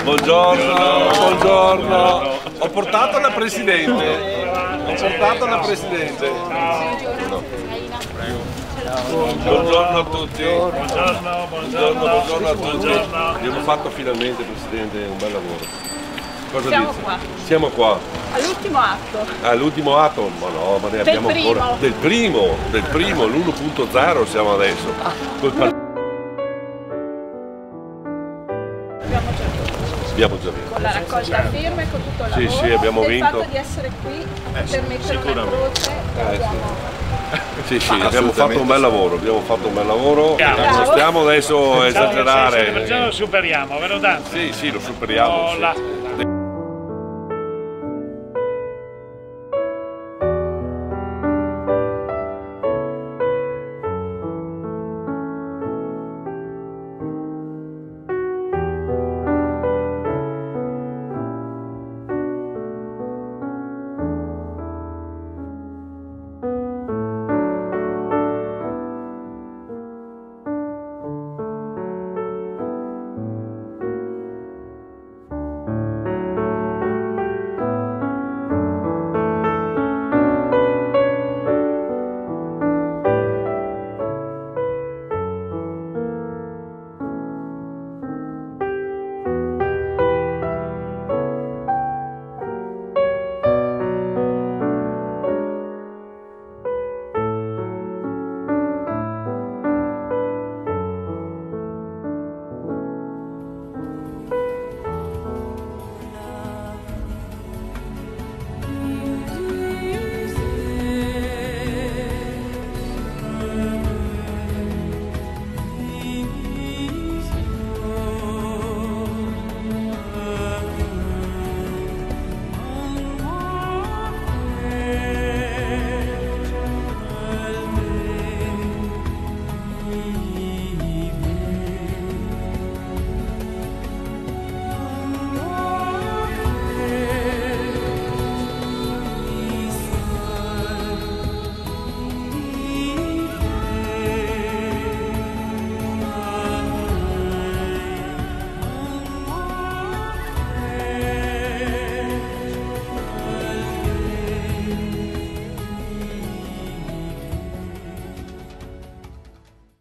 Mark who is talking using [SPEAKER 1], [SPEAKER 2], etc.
[SPEAKER 1] Buongiorno, buongiorno. Ho portato la Presidente. Buongiorno a tutti. Buongiorno a tutti. Abbiamo fatto finalmente, Presidente, un bel lavoro. Cosa
[SPEAKER 2] Siamo
[SPEAKER 1] dice?
[SPEAKER 2] qua.
[SPEAKER 1] Siamo qua.
[SPEAKER 2] All'ultimo atto.
[SPEAKER 1] All'ultimo atto? Ma no, ma ne abbiamo ancora. Del primo, l'1.0 siamo adesso. Abbiamo già vinto.
[SPEAKER 2] Con la raccolta firme, con tutto il lavoro.
[SPEAKER 1] Sì, abbiamo vinto.
[SPEAKER 2] Il fatto di essere qui per mettere una croce
[SPEAKER 1] Sì, abbiamo fatto un bel lavoro, Non stiamo adesso a esagerare.
[SPEAKER 3] Lo superiamo, vero Dante?
[SPEAKER 1] Sì, lo superiamo.
[SPEAKER 3] Sì.